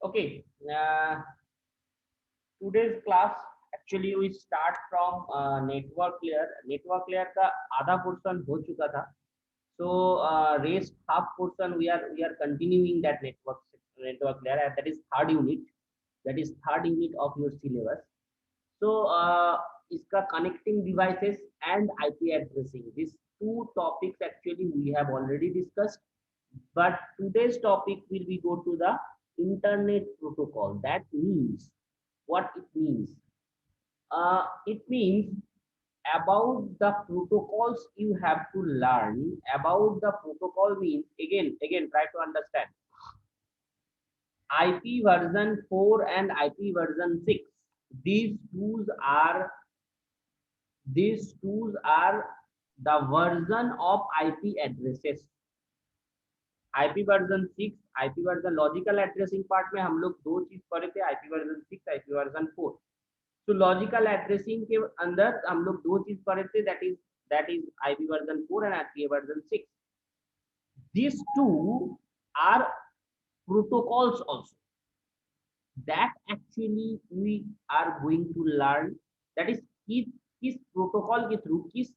Okay, today's class actually we start from network layer. Network layer का आधा portion हो चुका था. So rest half portion we are continuing that network layer, and that is third unit. That is third unit of your syllabus. So इसका connecting devices and IP addressing. These two topics actually we have already discussed. But today's topic will be go to the internet protocol. That means what it means. It means about the protocols you have to learn. About the protocol means again try to understand. IP version 4 and IP version 6. These tools are the version of IP addresses. IP version 6, IP version logical addressing part में हम लोग दो चीज पढ़े थे, IP version 6, IP version 4. तो logical addressing के अंदर हम लोग दो चीज पढ़े थे, that is IP version 4 and IP version 6. These two are protocols also that actually we are going to learn. That is किस प्रोटोकॉल के थ्रू, किस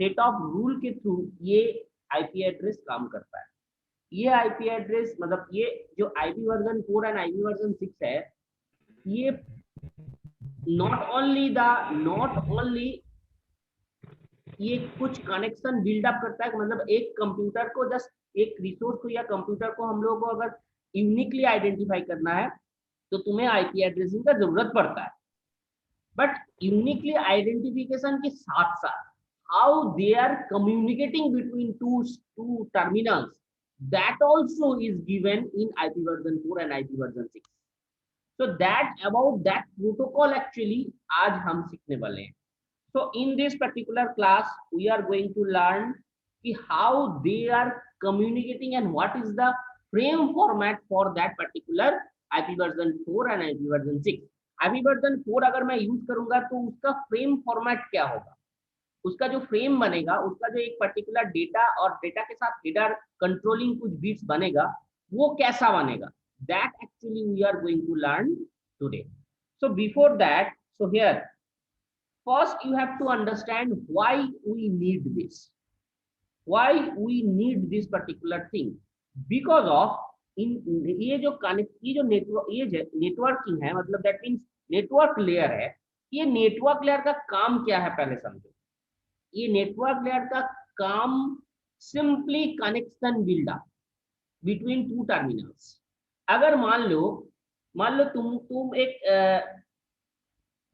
सेट ऑफ रूल के थ्रू ये आईपी एड्रेस काम करता है. ये आईपी एड्रेस मतलब ये जो IP version 4 and IP version 6 है, ये नॉट ओनली ये कुछ कनेक्शन बिल्डअप करता है. मतलब एक कंप्यूटर को, जस्ट एक रिसोर्स को या कंप्यूटर को हम लोगों को अगर यूनिकली आइडेंटिफाई करना है तो तुम्हें आईपी एड्रेसिंग का जरूरत पड़ता है. बट यूनिकली आइडेंटिफिकेशन के साथ साथ how they are communicating between two terminals, that also is given in IP version 4 and IP version 6. So that about that protocol actually आज हम सीखने वाले हैं. So in this particular class we are going to learn how they are communicating and what is the frame format for that particular IP version 4 and IP version 6. IP version 4 अगर मैं use करूंगा तो उसका frame format क्या होगा, उसका जो frame बनेगा, उसका जो एक पर्टिकुलर डेटा और डेटा के साथ हेडर कंट्रोलिंग कुछ बिट्स बनेगा, वो कैसा बनेगा, that actually we are going to learn today. So before that, so here first you have to understand why we need this particular thing. Because of in ये जो networking है, मतलब that means network layer है. ये network layer का काम क्या है पहले समझो. ये नेटवर्क लेयर का काम simply connection buildup between two terminals. अगर मान लो तुम एक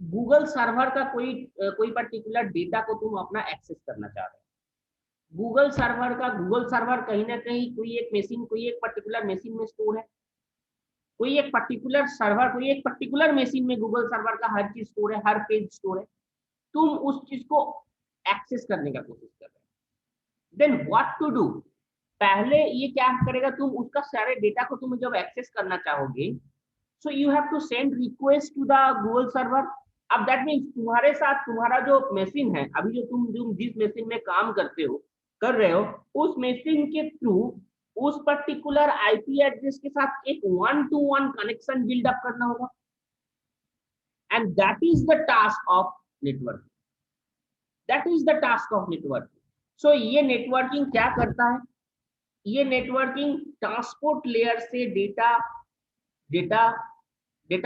गूगल सर्वर का कोई पर्टिकुलर डेटा को तुम अपना एक्सेस करना चाह रहे हो. गूगल सर्वर कहीं ना कहीं कोई एक पर्टिकुलर मशीन में स्टोर है. कोई एक पर्टिकुलर मशीन में गूगल सर्वर का हर चीज स्टोर है, हर पेज स्टोर है. तुम उस चीज को एक्सेस करने का कोशिश कर रहे हो. देन व्हाट टू डू, पहले ये क्या करेगा, तुम उसका सारे डेटा को तुम जब एक्सेस करना चाहोगे, so you have to send request to the Google server. अब दैट मींस तुम्हारे साथ तुम्हारा जो मशीन है, अभी जो तुम जिस मशीन में काम कर रहे हो, उस मशीन के थ्रू उस पर्टिकुलर आईपी एड्रेस के साथ एक 1-to-1 कनेक्शन बिल्डअप करना होगा. And that is the task of networking. So ये नेटवर्किंग क्या करता है, ये नेटवर्किंग ट्रांसपोर्ट लेयर से डेटा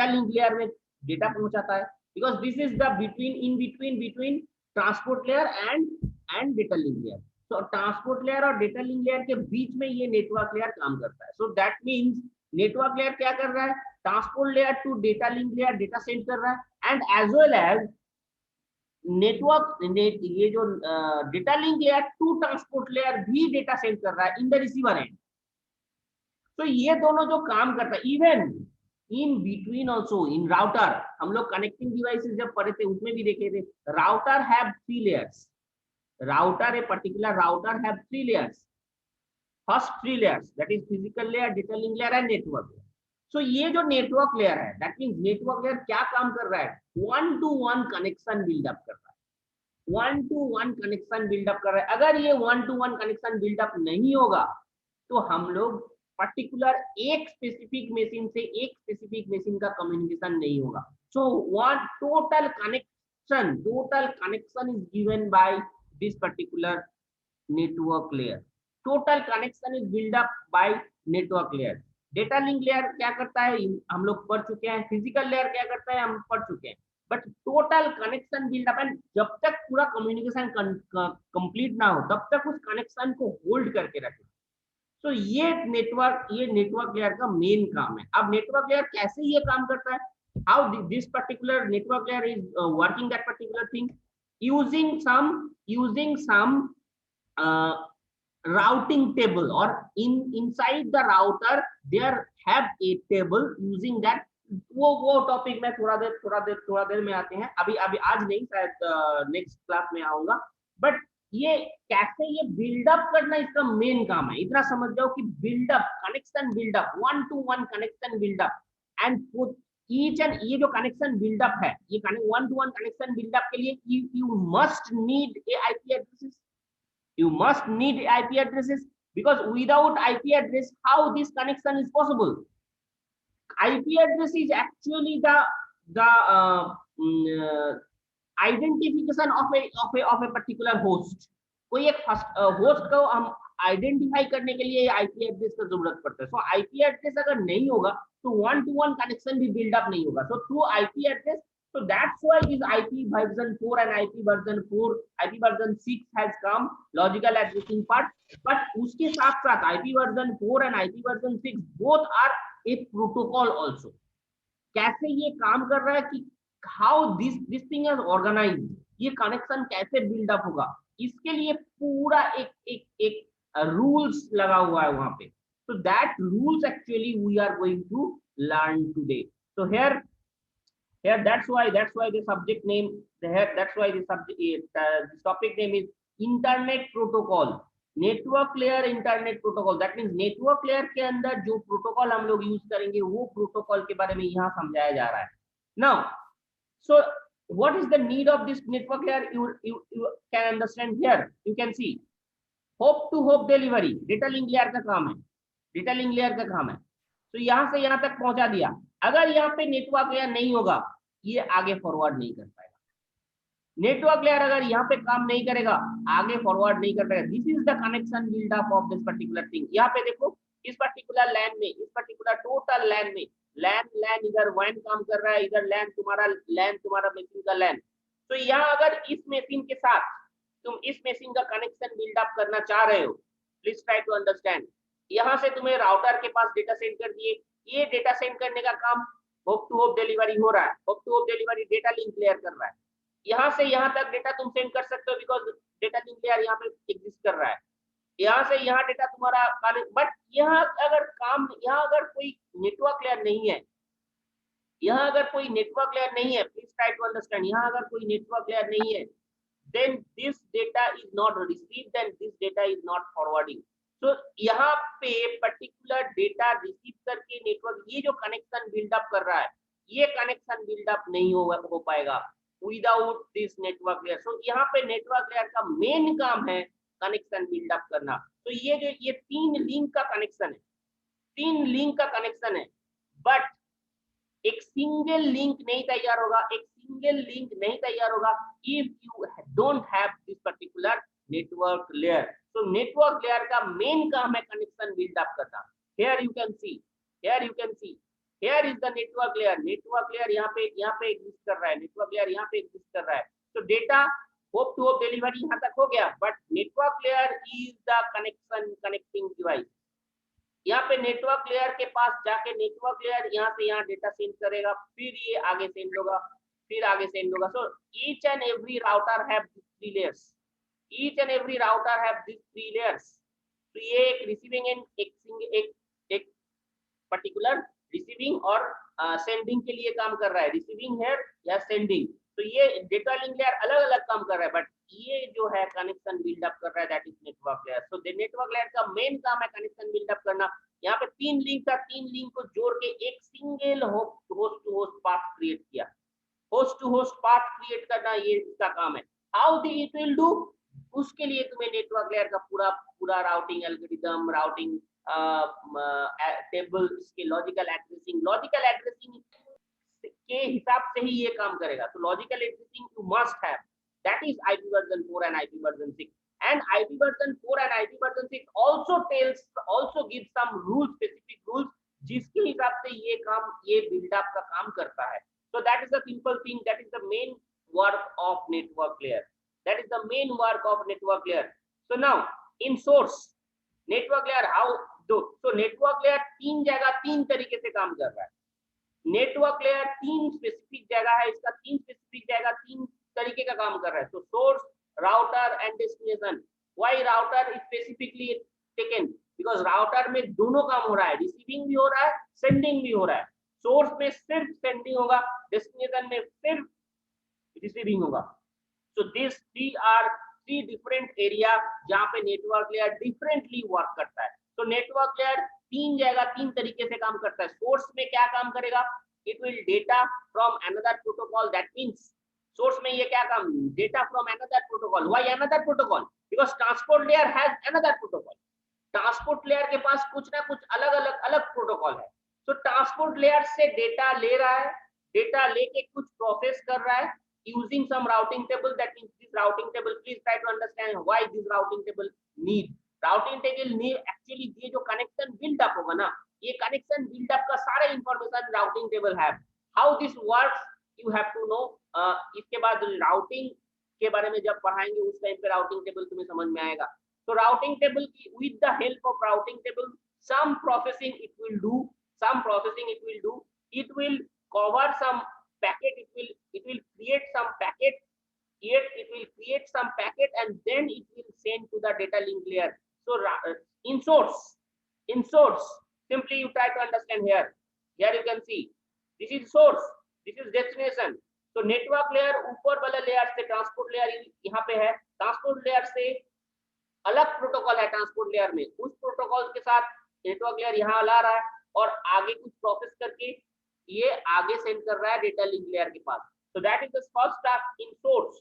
लिंक लेयर में डेटा पहुंचाता है. Because this is the between transport layer and data link layer. So transport layer और डेटा लिंक लेयर के बीच में ये नेटवर्क लेयर काम करता है. So that means network layer क्या कर रहा है, transport layer to data link layer data send कर रहा है, एंड एज वेल एज ये जो data link layer to transport layer भी डेटा सेंड कर रहा है इन द रिसीवर एंड. तो ये दोनों जो काम करता है, even in between also in router, हम लोग कनेक्टिंग डिवाइसेस जब पढ़े थे उसमें भी देखे थे, router have 3 layers. Router, a particular router have 3 layers. First 3 layers that is physical layer, data link layer and network layer. So ये जो नेटवर्क लेयर है, दैट मींस नेटवर्क लेयर क्या काम कर रहा है, 1-to-1 कनेक्शन बिल्डअप कर रहा है. 1-to-1 कनेक्शन बिल्डअप कर रहा है. अगर ये 1-to-1 कनेक्शन बिल्डअप नहीं होगा तो हम लोग पर्टिकुलर एक स्पेसिफिक मशीन से एक स्पेसिफिक मशीन का कम्युनिकेशन नहीं होगा. So one total connection is given by this particular network layer. Total connection is built up by network layer. Data link layer क्या करता है हम लोग पढ़ चुके हैं, फिजिकल लेयर क्या करता है हम पढ़ चुके हैं, but total connection build up, and जब तक पूरा कम्युनिकेशन कंप्लीट ना हो तब तक उस कनेक्शन को होल्ड करके रखे. तो ये नेटवर्क लेयर का मेन काम है. अब नेटवर्क लेयर कैसे ये काम करता है, how this particular network layer is working that particular thing, using some routing table, or inside the router there have a table using that. वो टॉपिक में थोड़ा देर में आते हैं, अभी आज नहीं, शायद नेक्स्ट क्लास में आऊंगा. बट ये कैसे ये बिल्डअप करना इसका मेन काम है. इतना समझ जाओ कि buildup, connection buildup, 1-to-1 connection buildup, and each end ये जो कनेक्शन बिल्डअप है, ये 1-to-1 कनेक्शन बिल्डअप के लिए you must need a IP addresses. You must need IP addresses, because without IP address, how this connection is possible? IP address is actually the identification of a particular host. कोई एक host को हम identify करने के लिए IP address का जरूरत पड़ता है. सो आईपी एड्रेस अगर नहीं होगा तो 1-to-1 कनेक्शन भी बिल्डअप नहीं होगा. So through IP address, so that's why this IP version 4 and IP version 6 has come, logical addressing part. But उसके साथ साथ IP version 4 and IP version 6 both are a protocol also. कैसे ये काम कर रहा है कि how this thing is organized, ये कनेक्शन कैसे बिल्डअप होगा, इसके लिए पूरा एक रूल्स लगा हुआ है वहां पे. So that rules actually we are going to learn today. So here that's why the subject name, that's why the subject this topic name is internet protocol, network layer internet protocol. that means network layer के अंदर जो protocol हम लोग use करेंगे वो protocol के बारे में यहाँ समझाया जा रहा है. now so what is the need of this network layer, you can understand here. you can see hope to hope delivery data link layer का काम है, डेटा लिंक लेयर का काम है. तो यहाँ से यहाँ तक पहुंचा दिया. अगर यहाँ पे नेटवर्क लेयर नहीं होगा ये आगे फॉरवर्ड नहीं कर पाएगा. नेटवर्क लेयर अगर यहाँ पे काम नहीं करेगा आगे फॉरवर्ड नहीं कर पाएगा. This is the connection buildup of this particular thing. यहाँ पे देखो इस पर्टिकुलर लैन में, इस पर्टिकुलर टोटल लैन में लैन इधर वैन काम कर रहा है, इधर लैन तुम्हारा मशीन का लैन. तो यहाँ अगर इस मशीन के साथ तुम इस मशीन का कनेक्शन बिल्डअप करना चाह रहे हो, प्लीज ट्राई टू अंडरस्टैंड. यहाँ से तुम्हें राउटर के पास डेटा सेंड कर दिए, ये डेटा सेंड करने का काम होप टू होप डिलीवरी हो रहा है. Hop to hop delivery data link layer कर रहा है. यहाँ से यहाँ तक डेटा तुम सेंड कर सकते हो बिकॉज डेटा लिंक लेयर यहाँ पे एग्जिस्ट कर रहा है. यहाँ से यहाँ डेटा तुम्हारा, बट यहाँ अगर कोई नेटवर्क लेयर नहीं है, यहाँ अगर कोई नेटवर्क लेयर नहीं है, प्लीज ट्राई टू अंडरस्टैंड, यहाँ अगर कोई नेटवर्क लेयर नहीं है, then this data is not received and this data is not forwarding. तो यहाँ पे पर्टिकुलर डेटा रिसीव करके नेटवर्क ये जो कनेक्शन बिल्डअप कर रहा है, ये कनेक्शन बिल्डअप नहीं हो पाएगा विदाउट दिस नेटवर्क लेयर. सो यहाँ पे नेटवर्क लेयर का मेन काम है कनेक्शन बिल्डअप करना. तो ये 3 लिंक का कनेक्शन है, 3 लिंक का कनेक्शन है, बट एक सिंगल लिंक नहीं तैयार होगा, एक सिंगल लिंक नहीं तैयार होगा if you don't have this particular network layer. So network layer का मेन काम है कनेक्शन बिल्डअप करना. Here you can see here is the network layer. network layer यहाँ पे एग्जिस्ट कर रहा है, network layer यहाँ पे एग्जिस्ट कर रहा है. तो data hop to hop delivery यहाँ तक हो गया, but network layer is the connecting device. यहाँ पे नेटवर्क लेयर के पास जाके नेटवर्क लेयर यहाँ से यहाँ डेटा सेंड करेगा, फिर ये आगे सेंड होगा, फिर आगे सेंड होगा. So each and every router have this 3 layers. Each and every router have this 3 layers. तो ये एक रिसीविंग एंड एक पर्टिकुलर रिसीविंग और सेंडिंग के लिए काम कर रहा है. रिसीविंग है या सेंडिंग, तो ये डेटा लिंक लेयर अलग अलग काम कर रहा है, बट ये जो है कनेक्शन बिल्डअप कर रहा है, that is network layer. So network layer का मेन काम है कनेक्शन बिल्डअप करना. यहाँ पे 3 लिंक था, 3 लिंक को जोड़ के एक single host to host path create किया. Host to host path create करना ये इसका काम है. हाउ इट विल डू, उसके लिए तुम्हें नेटवर्क लेयर का पूरा राउटिंग एल्गोरिथम, राउटिंग टेबल इसके लॉजिकल एड्रेसिंग के हिसाब से ही ये काम करेगा। तो logical addressing you must have, that is IP version 4 and IP version 6। And IP version 4 and IP version 6 also gives some rules, specific rules, जिसके हिसाब से ये बिल्डअप का काम करता है। So that is the simple thing, that is the main work of network layer, that is the main work of network layer. So now in source network layer how do, so network layer तीन तरीके से काम कर रहा है। Network layer तीन specific जगह है, इसका तीन स्पेसिफिक जगह तीन तरीके का काम कर रहा है। तो source, router and destination. Why router specifically taken, because router में दोनों काम हो रहा है, रिसीविंग भी हो रहा है, सेंडिंग भी हो रहा है। सोर्स में सिर्फ सेंडिंग होगा, डेस्टिनेशन में सिर्फ रिसीविंग होगा। So this three different area जहां पे नेटवर्क लेयर डिफरेंटली वर्क करता है। तो नेटवर्क लेयर तीन तरीके से काम करता है। सोर्स में क्या काम करेगा, it will data from another protocol, that means source में ये क्या काम, data from another protocol. Why another protocol, because transport layer has another protocol. Transport layer के पास कुछ ना कुछ अलग प्रोटोकॉल है। तो ट्रांसपोर्ट लेयर से डेटा ले रहा है, डेटा लेके कुछ प्रोसेस कर रहा है using some routing table, that means this routing table, please try to understand why this routing table need, routing table need actually ये जो कनेक्शन बिल्डअप होगा ना, ये कनेक्शन बिल्डअप का सारा इंफॉर्मेशन राउटिंग टेबल है। How this works you have to know. इसके बाद राउटिंग के बारे में जब पढ़ाएंगे उस टाइम पे राउटिंग टेबल तुम्हें समझ में आएगा। तो राउटिंग टेबल की with the help of routing table some processing it will do, it will cover some packet, it will create some packet, and then it will send to the data link layer. So in source simply you try to understand here you can see this is source, this is destination. तो network layer ऊपर वाला layer से, transport layer यहाँ पे है, transport layer से अलग protocol है ट्रांसपोर्ट लेयर में, उस प्रोटोकॉल के साथ नेटवर्क लेयर यहाँ ला रहा है और आगे कुछ प्रोसेस करके ये आगे सेंड कर रहा है डेटा लिंक लेयर के पास। So that is the first step in source.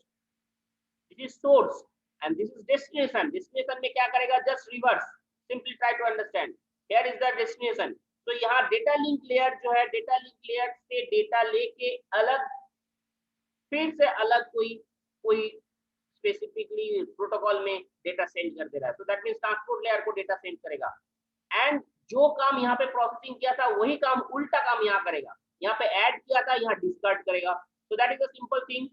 This is source and this is destination. Destination में क्या करेगा, just reverse. Simply try to understand. Here is the destination. तो यहाँ डेटा लिंक लेयर जो है, data link layer से data लेके अलग, फिर से अलग कोई स्पेसिफिकली प्रोटोकॉल में डेटा सेंड कर दे रहा है। So that means transport layer को डेटा सेंड करेगा एंड जो काम यहाँ पे प्रोसेसिंग किया था वही काम उल्टा काम यहाँ करेगा। यहाँ पे ऐड किया था, यहाँ डिस्कार्ड करेगा। सो that is a simple thing.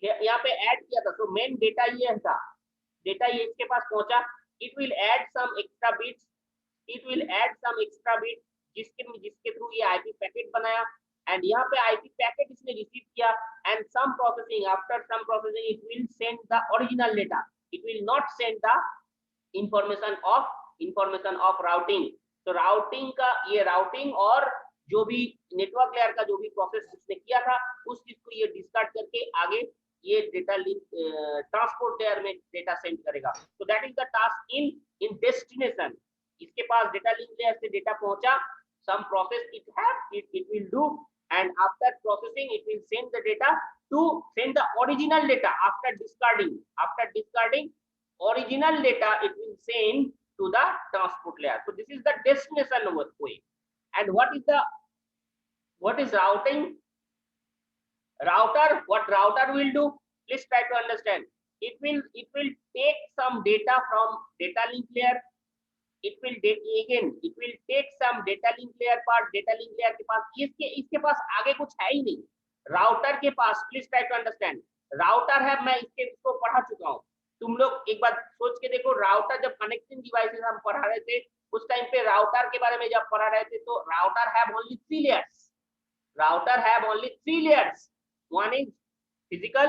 यहाँ पे ऐड किया था, सो मेन डेटा ये था, डेटा ये इसके पास पहुंचा, it will add some extra bits, जिसके थ्रू ये आईपी पैकेट बनाया एंड यहाँ पे आईपी पैकेट इसने रिसीव किया and some processing, after some processing it will send the original data, it will not send the information of routing. तो routing का ये राउटिंग और जो भी नेटवर्क लेयर का जो भी प्रोसेस उसने किया था उस चीज को ये डिस्कार्ड करके आगे ये डेटा लिंक ट्रांसपोर्ट लेयर में डेटा सेंड करेगा। तो that is the task in destination. इसके पास डेटा लिंक लेयर से डेटा पहुंचा, some process it will do and after processing it will send the data to send the original data after discarding original data it will send to the transport layer. So this is the destination over way. And what is routing? What router will do, please try to understand. It will take some data from data link layer, it will take some data link layer part, data link layer के पास इसके पास आगे कुछ है ही नहीं। Router के पास, please try to understand, router है, मैं इसको पढ़ा चुका हूँ। तुम लोग एक बार सोच के देखो, राउटर जब कनेक्टिंग डिवाइसेस हम पढ़ा रहे थे उस टाइम पे राउटर के बारे में जब पढ़ा रहे थे तो router have only 3 layers, one is physical,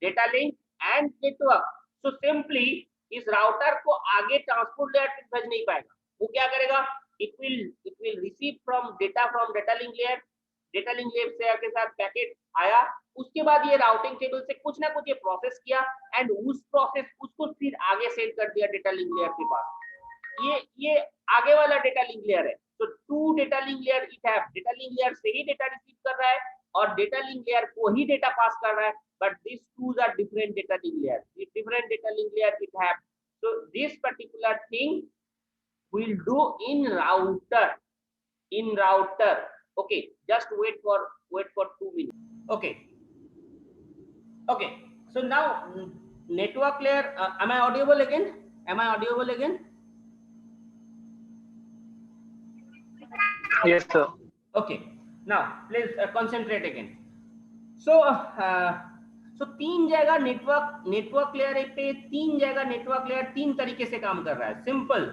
data link and network. So simply इस राउटर को आगे ट्रांसपोर्ट लेयर तक भेज नहीं पाएगा। वो क्या करेगा, it will receive from data link layer के साथ पैकेट आया, उसके बाद ये राउटिंग टेबल से कुछ ना कुछ ये प्रोसेस किया एंड उसको फिर आगे सेंड कर दिया डेटा लिंक लेयर के पास। ये आगे वाला डेटा लिंक लेयर है। तो 2 data link layer it have, data link layer से ही डेटा रिसीव कर रहा है और डेटा लिंक लेयर को ही डेटा पास कर रहा है, but these two are different data link layers. Different data link layer it have. So this particular thing we'll do in router. In router. Okay, just wait for 2 minutes. Okay. Okay. So now network layer. Am I audible again? Am I audible again? Yes, sir. Okay. Now please concentrate again. सो तीन जगह network layer पे तीन जगह network layer तीन तरीके से काम कर रहा है. सिंपल.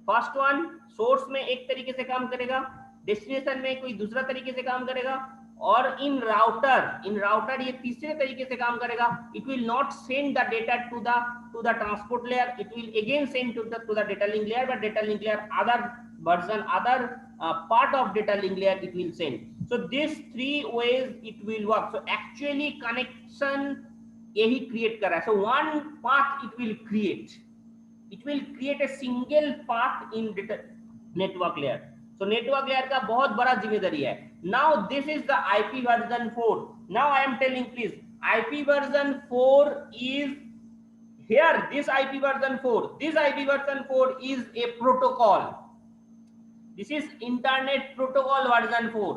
फर्स्ट वन, सोर्स में एक तरीके से काम करेगा, डेस्टिनेशन में कोई दूसरा तरीके से काम करेगा, और इन राउटर ये तीसरे तरीके से काम करेगा. It will not send the data to the transport layer, it will again send to the data link layer, but data link layer other version, other part of data link layer it will send. So these three ways it will work. So actually connection यही create कर रहा है. So one path it will create a single path in network layer. So network layer का बहुत बड़ा जिम्मेदारी है. Now this is the IP version 4. Now I am telling please, IP version 4 is here. This IP version 4 is a protocol. This is Internet Protocol version 4.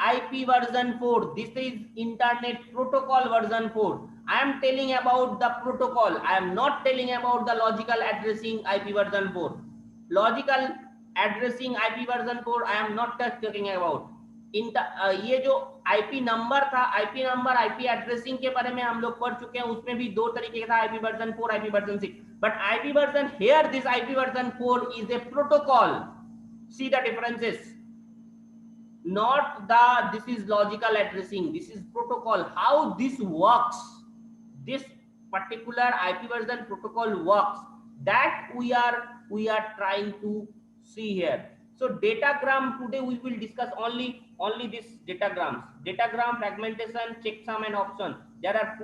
IP version 4. This is Internet Protocol version 4. I am telling about the protocol. I am not telling about the logical addressing IP version 4. Logical addressing IP version 4 I am not talking about. ये जो IP number था, IP number IP addressing के बारे में हम लोग पढ़ चुके हैं. उसमें भी दो तरीके का था, IP version 4, IP version 6. But IP version here, this IP version 4 is a protocol. See the differences. Not this is logical addressing, this is protocol. How this works, this particular IP version protocol works, that we are trying to see here. So datagram, today we will discuss only this datagram, fragmentation, checksum and option. There are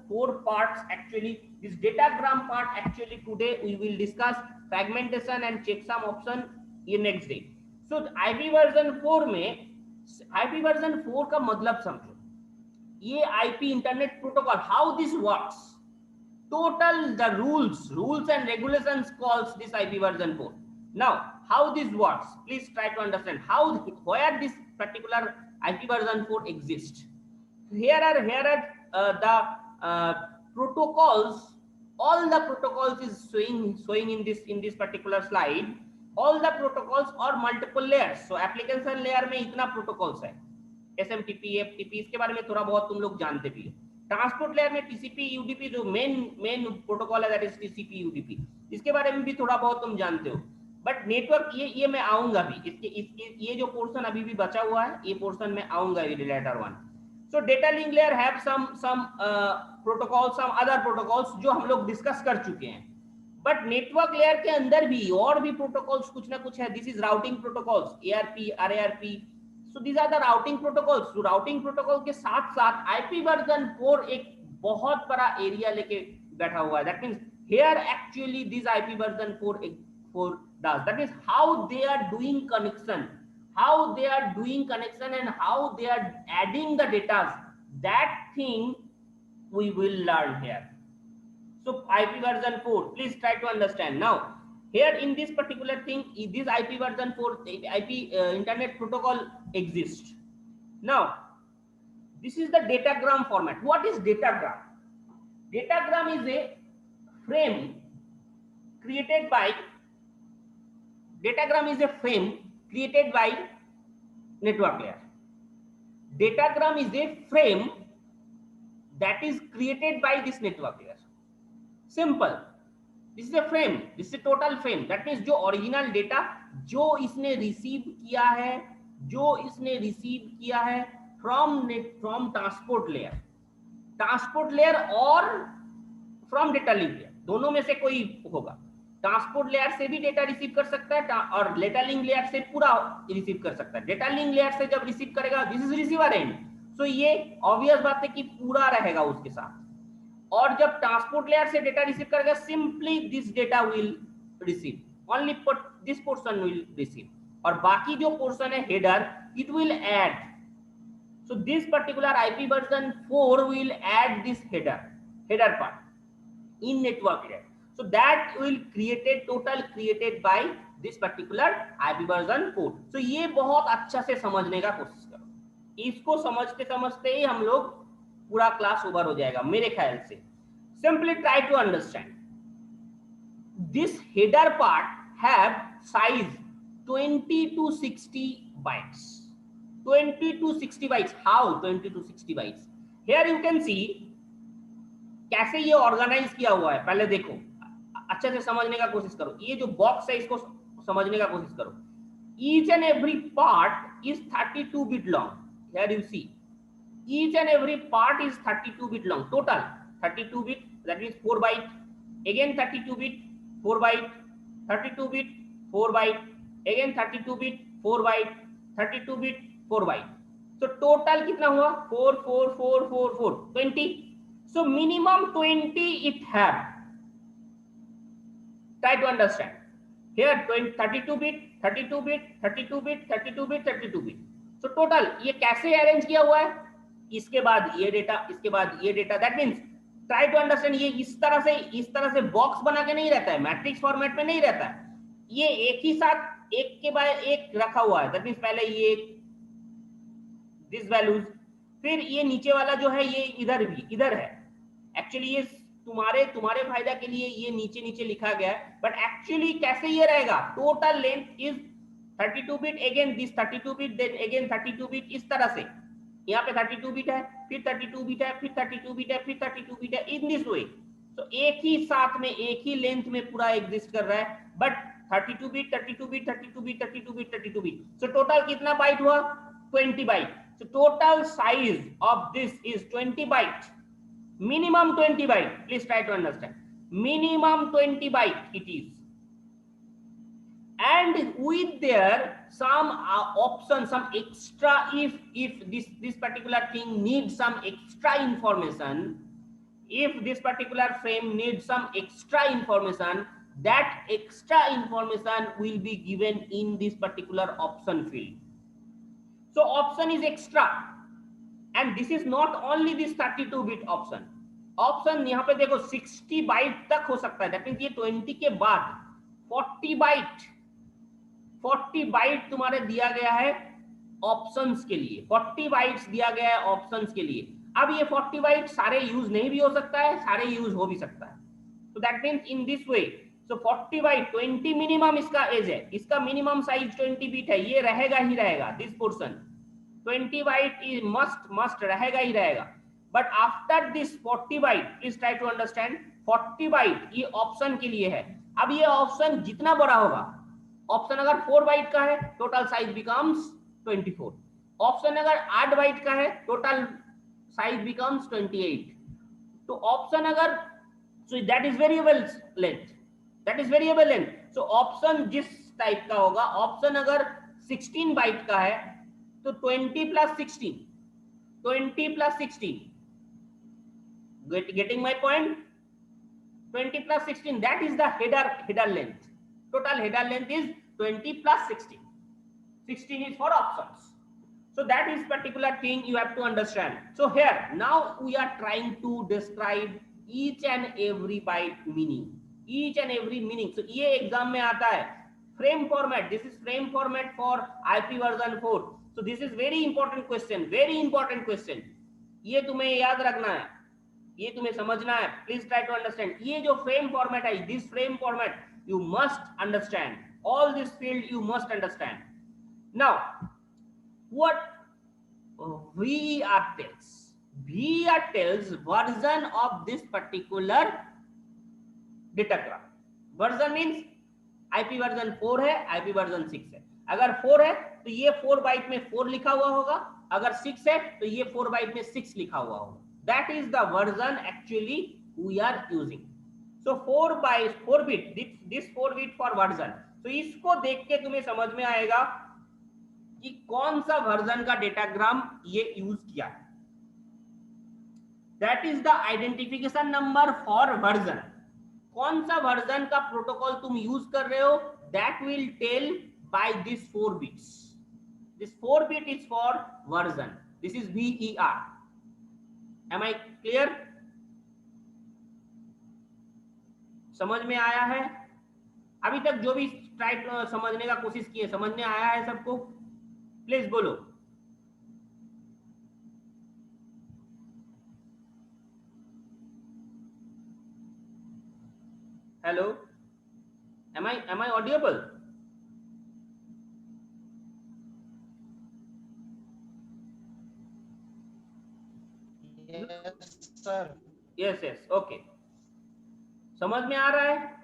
four parts actually. This datagram part actually today we will discuss. Fragmentation and checksum option ये next day. So IP version 4 में, IP version 4 का मतलब समझो. ये IP internet protocol, how this works, total the rules and regulations calls this IP version 4. Now how this works, please try to understand how, where this particular IP version 4 exist. here are the protocols. All the protocols is showing in this particular slide. All the protocols or multiple layers. So application layer में इतना protocols है, SMTP, FTP, इसके बारे में थोड़ा बहुत तुम लोग जानते भी हो. ट्रांसपोर्ट लेयर में TCP, UDP जो मेन प्रोटोकॉल है, दैट इज TCP, UDP, इसके बारे में भी थोड़ा बहुत तुम जानते हो. बट नेटवर्क ये मैं आऊंगा भी, इसके ये जो पोर्शन अभी भी बचा हुआ है, ये पोर्शन में आऊंगा later one. So data link layer have some protocol, some other protocols जो हम लोग डिस्कस कर चुके हैं. बट नेटवर्क लेयर के अंदर भी और भी प्रोटोकॉल्स कुछ ना कुछ है. This is routing protocols, ARP, RARP. So these are the routing protocols. तो राउटिंग प्रोटोकॉल के साथ साथ आईपी वर्जन 4 एक बहुत बड़ा एरिया लेके बैठा हुआ है. That means here actually this IP version 4 does. That is how they are doing connection, and how they are adding the data. That thing we will learn here. So IP version 4, please try to understand. Now here in this particular thing, this IP version 4 IP internet protocol exists. Now this is the datagram format. What is datagram? Datagram is a frame created by network layer. Datagram is a frame that is created by this network layer. Simple. This is a frame, this is total frame. That means जो original data जो इसने receive किया है from transport layer और from data link layer, दोनों में से कोई होगा. ट्रांसपोर्ट लेयर से भी डेटा रिसीव कर सकता है और डेटा लिंक लेयर से पूरा रिसीव कर सकता है. डेटा लिंक लेयर से जब रिसीव करेगा, दिस इज रिसीवर एंड. सो ये ऑब्वियस बात है कि पूरा रहेगा उसके साथ. और जब ट्रांसपोर्ट लेयर से डेटा रिसीव करेगा, simply this data will receive, only this portion will receive, और बाकी जो पोर्शन है header, it will add. So this particular IP version 4 will add this header part in network layer. So that will created by this particular IP version 4। तो ये बहुत अच्छा से समझने का कोशिश करो, इसको समझते समझते ही हम लोग पूरा क्लास ओवर हो जाएगा मेरे ख्याल से। Simply try to understand this header part have size 20 to 60 bytes, 20 to 60 bytes। How 20 to 60 bytes? Here you can see कैसे ये ऑर्गेनाइज किया हुआ है। पहले देखो, अच्छे से समझने का कोशिश करो, ये जो बॉक्स है इसको समझने का कोशिश करो। Each and every part is 32 bit long। Here you see each and every part is 32 bit long, total 32 bit, that means 4 byte, again 32 bit 4 byte, 32 bit 4 byte, again 32 bit 4 byte, 32 bit 4 byte। so total कितना हुआ 4 4 4 4 4 20। so minimum 20 it have। try to understand here 32 bit 32 bit 32 bit 32 bit 32 bit। so total ये कैसे arrange किया हुआ है, इसके बाद ये डेटा, इसके बाद ये data. That means try to understand, ये इस तरह से बॉक्स बना के नहीं रहता है, मैट्रिक्स फॉर्मेट में नहीं रहता है, ये एक ही साथ एक के बाद एक रखा हुआ है। दैट मींस पहले ये दिस वैल्यूज, फिर ये नीचे वाला जो है ये इधर भी इधर है। एक्चुअली ये तुम्हारे फायदा के लिए ये नीचे नीचे लिखा गया है, बट एक्चुअली कैसे ये रहेगा, total length is 32 bit, again this 32 bit, then again 32 bit, इस तरह से यहाँ पे 32 बिट है, फिर 32 बिट है, फिर 32 बिट है, फिर 32 बिट है, इन दिस वे। तो एक ही साथ में एक ही लेंथ में पूरा एग्जिस्ट कर रहा है, but 32 bit 32 bit 32 bit 32 bit 32 bit. So total कितना बाइट हुआ 20 byte. So total size of this is 20 byte, minimum 20 byte। please try to understand, minimum 20 byte it is, and with there some option, some extra, if this particular thing needs some extra information, if this particular frame needs some extra information, that extra information will be given in this particular option field। so option is extra, and this is not only this 32 bit option। Option यहाँ पे देखो 60 bite तक हो सकता है। That means ये 20 के बाद 40 बाइट तुम्हारे दिया गया है ऑप्शंस के लिए, 40 बाइट्स दिया गया है ऑप्शंस के लिए। अब ये 40 बाइट सारे यूज नहीं भी हो सकता है, सारे यूज हो भी सकता है। तो that means in this way, so 40 byte 20 minimum इसका एज है, इसका मिनिमम साइज 20 बिट है, ये रहेगा ही रहेगा, this portion 20 byte is must रहेगा ही रहेगा। But after this 40 byte, please try to understand, 40 byte ये ऑप्शन के लिए है। अब ये ऑप्शन जितना बड़ा होगा, ऑप्शन अगर 4 बाइट का है टोटल साइज बिकम्स 24, ऑप्शन अगर 8 बाइट का है टोटल साइज बिकम्स 28। तो ऑप्शन अगर, सो that is variable length, that is variable length. So option जिस टाइप का होगा, ऑप्शन अगर 16 बाइट का है तो 20 plus 16, 20 plus 16, getting my point, 20 plus 16, that is the header length, total header length is 20 plus 16, 16 is for options। so that is particular thing you have to understand। so here now we are trying to describe each and every byte meaning, each and every meaning। so ये exam में आता है frame format, this is frame format for IP version 4। so this is very important question, very important question, ये तुम्हें याद रखना है, ये तुम्हें समझना है। प्लीज ट्राई टू अंडरस्टैंड, ये जो फ्रेम फॉर्मेट है, this frame format you must understand, all this field you must understand. Now what VRTels, VRTels version of this particular datagram। Version means IP version 4 है, IP version 6 है। अगर 4 है तो ये 4 bite में 4 लिखा हुआ होगा, अगर 6 है तो ये 4 बाइट में 6 लिखा हुआ होगा। That is the version actually we are using। so 4 bit, this 4 bit for version। so इसको देख के तुम्हें समझ में आएगा कि कौन सा वर्जन का डेटाग्राम ये यूज किया है। That is the identification number for version. कौन सा वर्जन का प्रोटोकॉल तुम यूज कर रहे हो, that will tell by this 4 bits. This 4 bit is for version, this is VER। Am I clear? समझ में आया है? अभी तक जो भी ट्राई समझने का कोशिश किए, समझ में आया है सबको? प्लीज बोलो। Hello, am I audible? Yes, sir. Yes yes, okay, समझ में आ रहा है?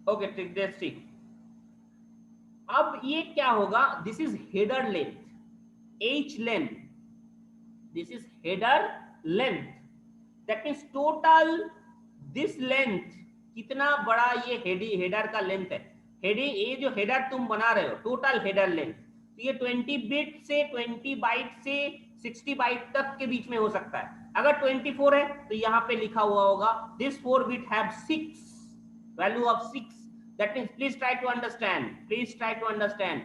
ओके ठीक, दैट्स ठीक। अब ये क्या होगा, this is header length, h length, this is header length, that means total this length, कितना बड़ा ये हेडर का लेंथ है। ये जो हेडर तुम बना रहे हो, टोटल हेडर लेंथ, तो ये 20 बिट से 20 बाइट से 60 बाइट तक के बीच में हो सकता है। अगर 24 है तो यहाँ पे लिखा हुआ होगा this 4 bit have 6 value of 6, that means please try to understand,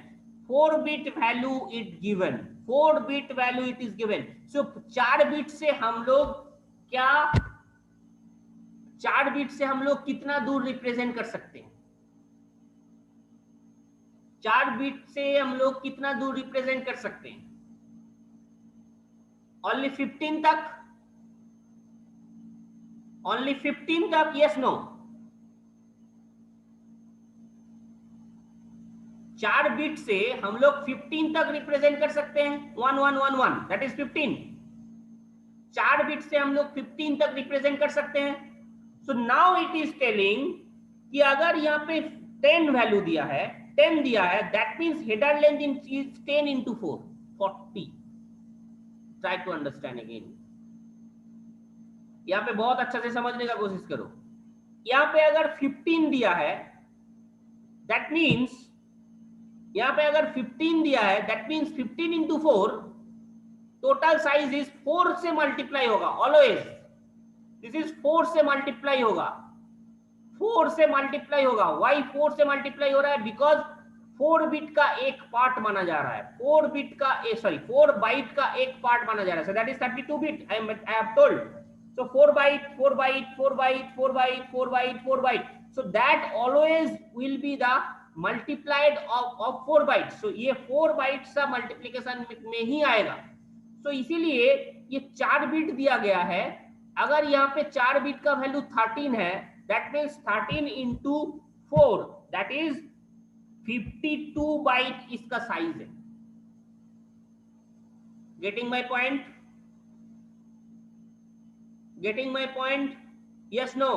4 bit value it given, 4 bit value it is given, so 4 bit से हम लोग क्या, 4 बिट से हम लोग कितना दूर रिप्रेजेंट कर सकते हैं? 4 बिट से हम लोग कितना दूर रिप्रेजेंट कर सकते हैं? ओनली 15 तक, ओनली 15 तक, यस नो? 4 बिट से हम लोग 15 तक रिप्रेजेंट कर सकते हैं, 1111 दैट इज 15। 4 बिट से हम लोग 15 तक रिप्रेजेंट कर सकते हैं। So now it is telling कि अगर यहाँ पे 10 वैल्यू दिया है, 10 दिया है, that means header length is 10 into 4, 40। Try to understand again, यहाँ पे बहुत अच्छा से समझने का कोशिश करो। यहाँ पे अगर 15 दिया है, दैट मींस यहाँ पे अगर 15 दिया है, that means 15 into 4, total size is 4 से मल्टीप्लाई होगा ऑलवेज, दिस इज 4 से मल्टीप्लाई होगा, 4 से मल्टीप्लाई होगा। वाई 4 से मल्टीप्लाई हो रहा है? बिकॉज 4 बिट का एक पार्ट माना जा रहा है, 4 बिट का 4 बाइट का एक पार्ट माना जा रहा है, so that is 32 bit, I have told. So 4 byte 4 byte 4 byte 4 byte 4 byte 4 byte, so that always will be the multiplied of 4 byte, so ये 4 बाइट का मल्टीप्लीकेशन में ही आएगा। तो इसीलिए ये 4 बिट दिया गया है। अगर यहाँ पे 4 बिट का वैल्यू 13 है, that means 13 into 4, that is 52 byte इसका साइज है। Getting my point? Getting my point? Yes no?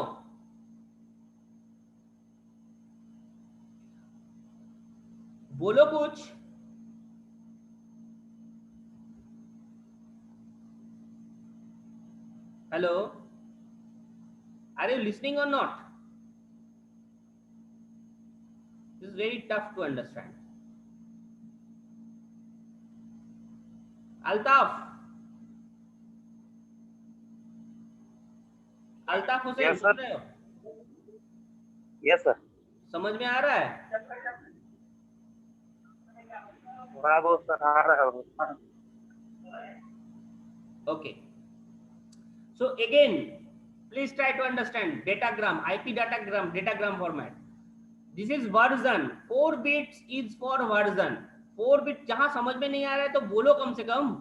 बोलो कुछ। हेलो, आर यू लिसनिंग और not? This is very tough to understand. Altaf, Altaf Hussain, सुन रहे हो? Yes sir. समझ में आ रहा है? थोड़ा बहुत सर आ रहा है। Okay. So again, please try to understand datagram, IP datagram format. This is version. 4 bits is for version. 4 bit जहां समझ में नहीं आ रहा है तो बोलो कम से कम।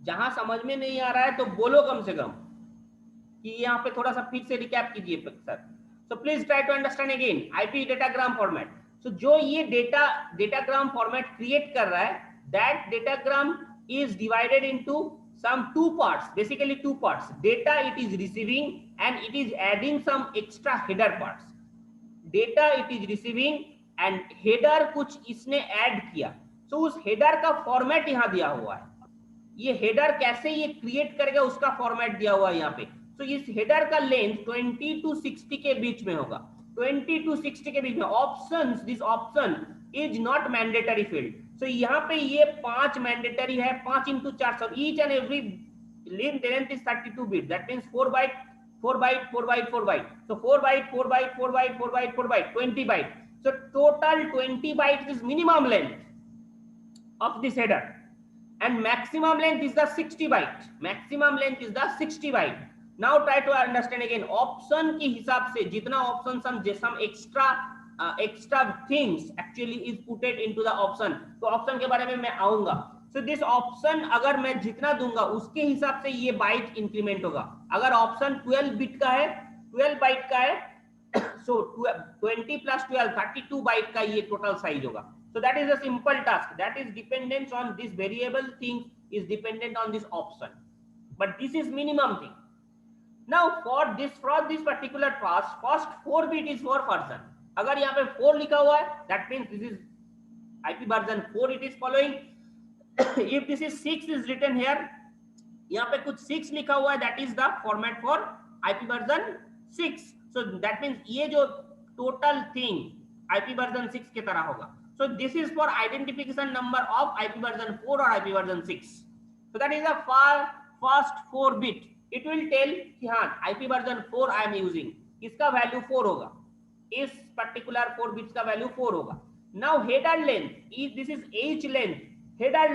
जहां समझ में नहीं आ रहा है तो बोलो कम से कम, कि यहाँ पे थोड़ा सा फिर से रिकैप कीजिए sir. So please try to understand again IP datagram format. So जो ये डेटाग्राम फॉर्मेट क्रिएट कर रहा है, that datagram is divided into some two parts, basically two parts. Data it is receiving and it is adding some extra header parts. Data it is receiving and header कुछ इसने add किया, so उस header का format यहाँ दिया हुआ है। ये हेडर कैसे ये क्रिएट करेगा उसका फॉर्मेट दिया हुआ है यहाँ पे। तो इस हेडर का लेंथ 20 to 60 के बीच में होगा, 20 to 60 के बीच में। Options, this option is not mandatory field. So यहाँ पे ये 5 मैंडेटरी है, 5 into 4, so each and every length is 32 bit, that means 4 byte 4 byte 4 byte 4 byte, so 4 byte 4 byte 4 byte 4 byte 4 byte 20 byte, so total 20 bytes is minimum length of this header। and maximum length is the 60 byte. Maximum length is the 60 byte. Now try to understand again. Option के हिसाब से जितना options हम some extra things actually is put it into the option. तो option के बारे में मैं आऊंगा. So this option अगर मैं जितना दूंगा उसके हिसाब से ये बाइट इंक्रीमेंट होगा. अगर ऑप्शन 12 बिट का है, 12 बाइट का है, so 20 plus 12 32 बाइट का ये टोटल साइज होगा. So that is a simple task. That is dependent on this variable thing is dependent on this option. But this is minimum thing. Now for this particular task, first 4 bit is for version. अगर यहाँ पे 4 लिखा हुआ है, that means this is IP version 4 it is following. If this is 6 is written here, यहाँ पे कुछ 6 लिखा हुआ है, that is the format for IP version 6. So that means ये जो total thing IP version 6 की तरह होगा. So this is for identification number of IP version 4 or IP version 6. So that is the first 4 bit. It will tell कि हाँ IP version 4 I am using. इसका value 4 होगा. इस particular 4 bits का value 4 होगा. Now header length. If this is H length, header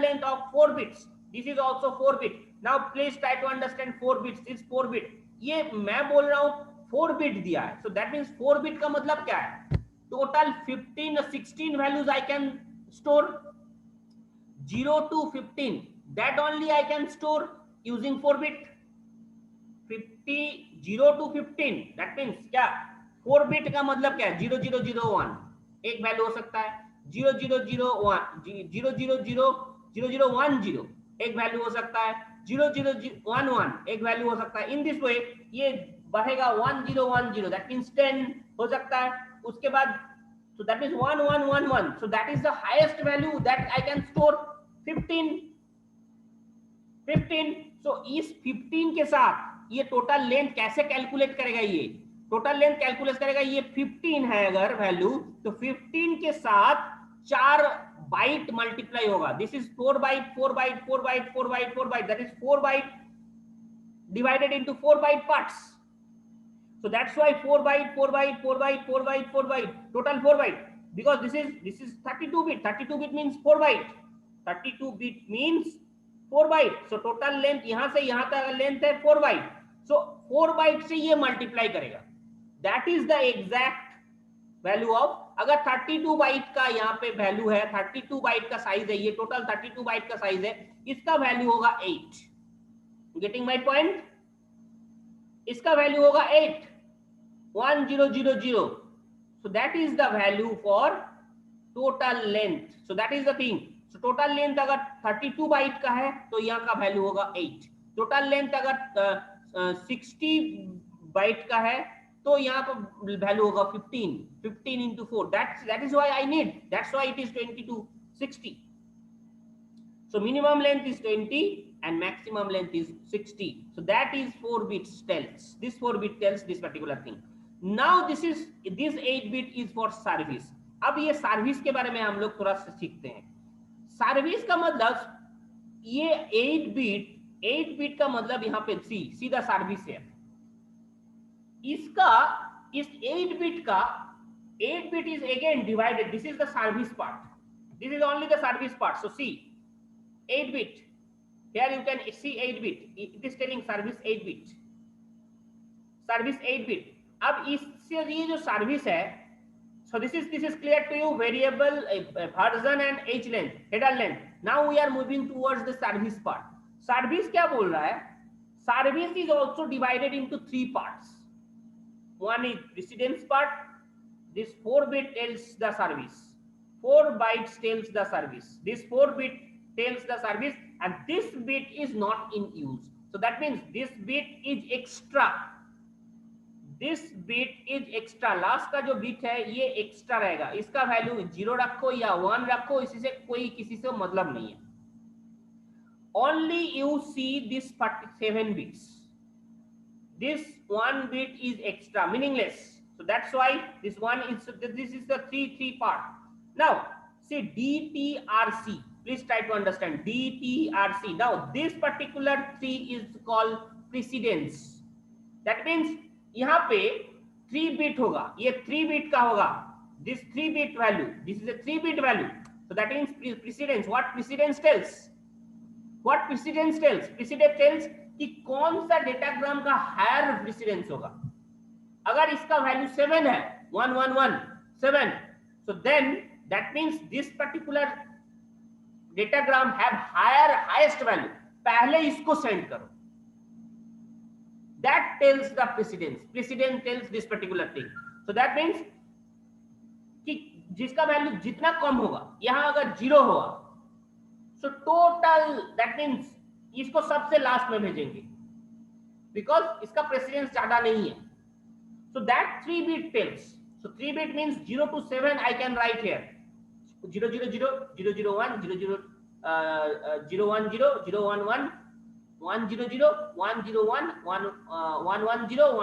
length of 4 bits. This is also 4 bit. Now please try to understand 4 bits. This 4 bit. ये मैं बोल रहा हूँ 4 bit दिया है. So that means 4 bit का मतलब क्या है? Total 15 or 16 values I can store. 0 to 15 that only I can store using 4 bit. 0 to 15 that means क्या 4 bit का मतलब क्या है? 0001 एक वैल्यू हो सकता है, 0001 000010 एक वैल्यू हो सकता है, 0011 एक वैल्यू हो सकता है. इन दिस वे ये बढ़ेगा 1010 that means 10 हो सकता है. उसके बाद so that means 1111 so that is the highest value that I can store. 15 so इस 15 के साथ ये टोटल लेंथ कैसे कैलकुलेट करेगा? ये टोटल लेंथ कैलकुलेट करेगा. ये 15 है अगर वैल्यू तो 15 के साथ 4 बाइट मल्टीप्लाई होगा. This is 4 byte 4 byte 4 byte 4 byte 4 byte that is 4 byte divided into 4 byte parts. So that's why 4 byte 4 byte 4 byte 4 byte 4 byte total 4 byte because this is 32 bit. 32 bit means 4 byte. 32 bit means 4 byte. So total length यहाँ से यहाँ तक length है 4 byte. So 4 byte से ये multiply करेगा. That is the exact value of. अगर 32 bite का यहाँ पे वैल्यू है, 32 बाइट का साइज है, ये टोटल 32 बाइट का साइज है, इसका वैल्यू होगा 8. Getting my point? इसका वैल्यू होगा 8 1000. So that is the value for total length. So that is the thing. So total length अगर 32 बाइट का है तो यहाँ का वैल्यू होगा 8. टोटल लेंथ अगर 60 बाइट का है तो यहाँ पर वैल्यू होगा 15 into 4. That is why I need. That's why it is 20 to 60. So minimum length is 20 and maximum length is 60. So that is 4 bits tells. This 4 bit tells this particular thing. Now this 8 bit is for service. अब ये service के बारे में हम लोग थोड़ा सा सीखते हैं. सर्विस का मतलब ये 8 बिट का मतलब यहाँ पे सीधा सर्विस है. इसका इस 8 बिट का 8 bit is again divided. This is the service part. This is only the service part. So see 8 bit. Here you can see 8 bit. It is telling service 8 bit. Service 8 bit. अब इससे ये जो service है, so this is clear to you. Variable version and H length, header length. Now we are moving towards the service part. Service क्या बोल रहा है? Service is also divided into 3 parts. One is precedence part. This 4 bit tells the service. 4 bytes tells the service. This 4 bit tells the service, and this bit is not in use. So that means this bit is extra. This bit is extra. Last का जो bit है ये extra रहेगा. इसका value 0 रखो या 1 रखो, इसी से कोई किसी से मतलब नहीं है. Only you see this 7 bits. This 1 bit is extra, meaningless. So that's why this is the 3 part. Now see DTRC. Please try to understand DTRC. Now this particular 3 is called precedence. That means यहाँ पे 3 bit होगा, ये 3 bit का होगा. This 3 bit value. This is a 3 bit value. So that means precedence. What precedence tells? What precedence tells? Precedence tells कि कौन सा datagram का हायर प्रेसिडेंस होगा. अगर इसका वैल्यू 7 है, 1 1 1 7, so then that means this particular datagram have highest value. पहले इसको सेंड करो. That tells the precedence. Precedence tells this particular thing. So that means कि जिसका वैल्यू जितना कम होगा, यहां अगर 0 होगा, so total that means इसको सबसे लास्ट में भेजेंगे, बिकॉज इसका प्रेसिडेंस ज्यादा नहीं है. So that 3 bit tells. So 3 bit means 0 to 7 I can write here. 0 0 0 0 0 1 0 0 0 1 0 0 1 1 1 0 0 1 0 1 1 1 1 0